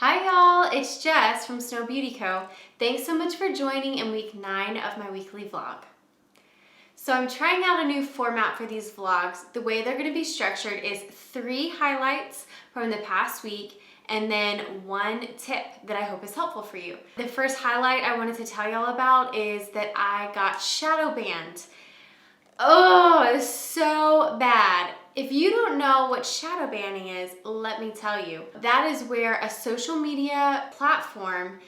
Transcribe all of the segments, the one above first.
Hi y'all, it's Jess from Snow Beauty Co. Thanks so much for joining in week 9 of my weekly vlog. So I'm trying out a new format for these vlogs. The way they're going to be structured is 3 highlights from the past week and then 1 tip that I hope is helpful for you. The first highlight I wanted to tell y'all about is that I got Shadowbanned. Oh, it's so bad. If you don't know what shadow banning is, let me tell you. That is where a social media platform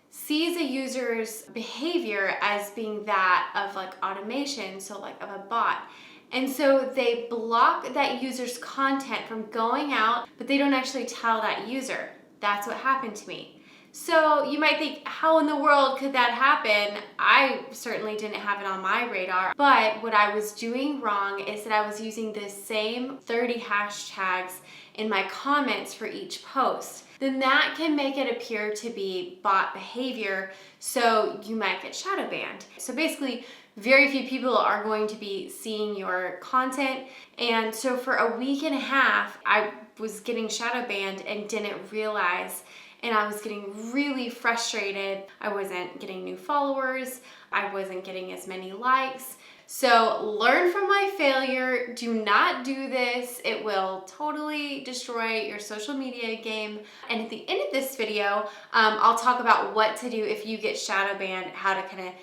sees a user's behavior as being that of like automation, so like of a bot. And so they block that user's content from going out, but they don't actually tell that user. That's what happened to me. So you might think, how in the world could that happen? I certainly didn't have it on my radar, but what I was doing wrong is that I was using the same 30 hashtags in my comments for each post. Then that can make it appear to be bot behavior, so you might get shadow banned. So basically, very few people are going to be seeing your content, and so for a week and a half, I was getting shadow banned and didn't realize, and I was getting really frustrated. I wasn't getting new followers. I wasn't getting as many likes. So learn from my failure. Do not do this. It will totally destroy your social media game. And at the end of this video, I'll talk about what to do if you get shadow banned, how to kind of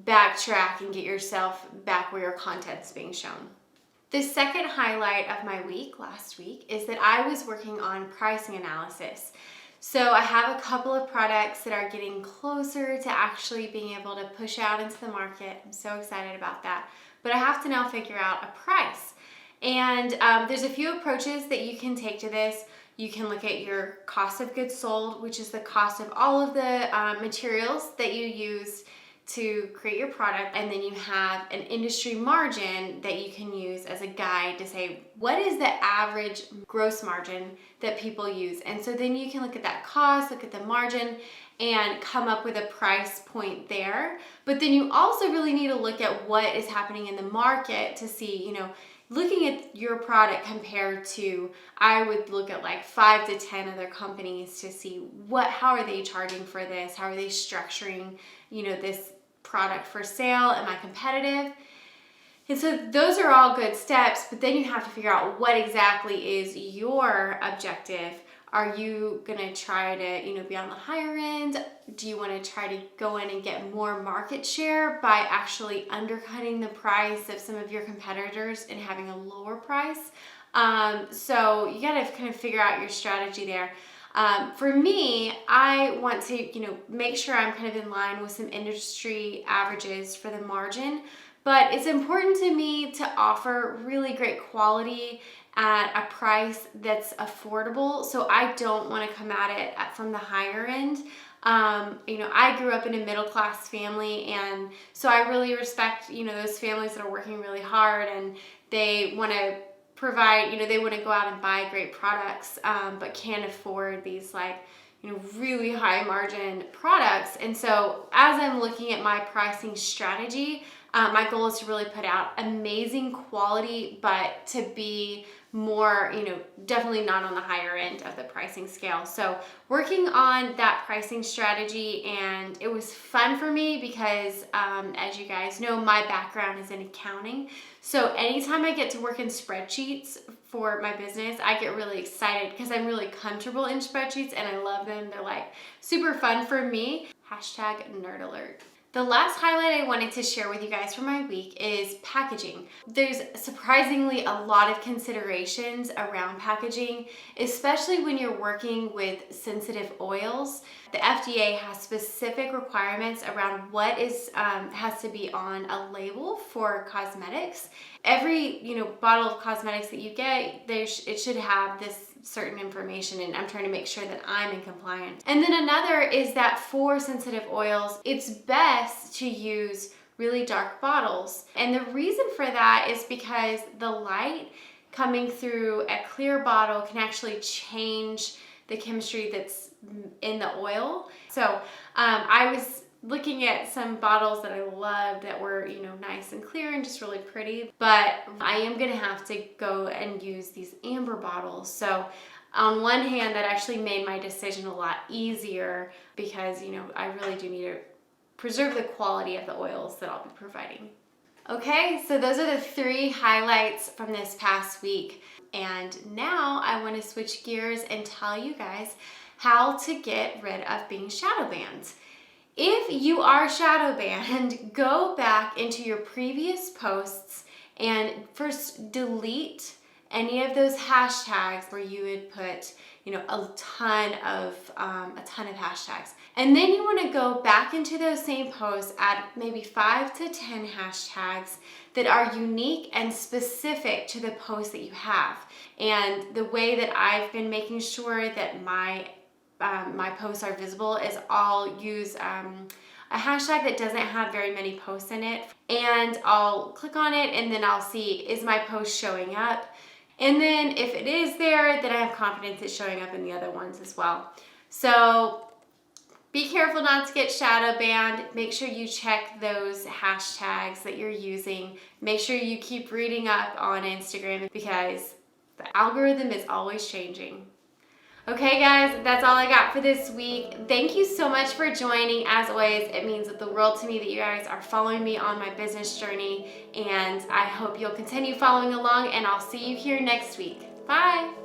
backtrack and get yourself back where your content's being shown. The second highlight of my week, last week, is that I was working on pricing analysis. So I have a couple of products that are getting closer to actually being able to push out into the market. I'm so excited about that. But I have to now figure out a price. And there's a few approaches that you can take to this. You can look at your cost of goods sold, which is the cost of all of the materials that you use to create your product, and then you have an industry margin that you can use as a guide to say, what is the average gross margin that people use? And so then you can look at that cost, look at the margin, and come up with a price point there. But then you also really need to look at what is happening in the market to see, looking at your product compared to, I would look at like 5 to 10 other companies to see how are they charging for this? How are they structuring, this product for sale? Am I competitive? And so those are all good steps, but then you have to figure out what exactly is your objective. Are you gonna try to, be on the higher end? Do you wanna try to go in and get more market share by actually undercutting the price of some of your competitors and having a lower price? So you gotta kind of figure out your strategy there. For me, I want to, make sure I'm kind of in line with some industry averages for the margin, but it's important to me to offer really great quality at a price that's affordable. So I don't want to come at it from the higher end. I grew up in a middle-class family, and so I really respect, those families that are working really hard and they want to provide, they want to go out and buy great products, but can't afford these really high margin products. And so as I'm looking at my pricing strategy, my goal is to really put out amazing quality, but to be more, definitely not on the higher end of the pricing scale. So working on that pricing strategy, and it was fun for me because as you guys know, my background is in accounting. So anytime I get to work in spreadsheets for my business, I get really excited because I'm really comfortable in spreadsheets and I love them. They're like super fun for me. #nerd alert. The last highlight I wanted to share with you guys for my week is packaging. There's surprisingly a lot of considerations around packaging, especially when you're working with sensitive oils. The FDA has specific requirements around what has to be on a label for cosmetics. Every bottle of cosmetics that you get, it should have this certain information, and I'm trying to make sure that I'm in compliance. And then another is that for sensitive oils, it's best to use really dark bottles. And the reason for that is because the light coming through a clear bottle can actually change the chemistry that's in the oil. So I was looking at some bottles that I loved that were, nice and clear and just really pretty, but I am gonna have to go and use these amber bottles. So On one hand, that actually made my decision a lot easier because, I really do need to preserve the quality of the oils that I'll be providing. Okay, so those are the 3 highlights from this past week. And now I want to switch gears and tell you guys how to get rid of being shadow banned. If you are shadow banned, go back into your previous posts and first delete any of those hashtags where you would put, a ton of hashtags. And then you want to go back into those same posts, add maybe 5 to 10 hashtags that are unique and specific to the post that you have. And the way that I've been making sure that my posts are visible is I'll use a hashtag that doesn't have very many posts in it, and I'll click on it and then I'll see, is my post showing up? And then if it is there, then I have confidence it's showing up in the other ones as well. So be careful not to get shadow banned. Make sure you check those hashtags that you're using. Make sure you keep reading up on Instagram because the algorithm is always changing. Okay guys, that's all I got for this week. Thank you so much for joining. As always, it means the world to me that you guys are following me on my business journey, and I hope you'll continue following along, and I'll see you here next week. Bye!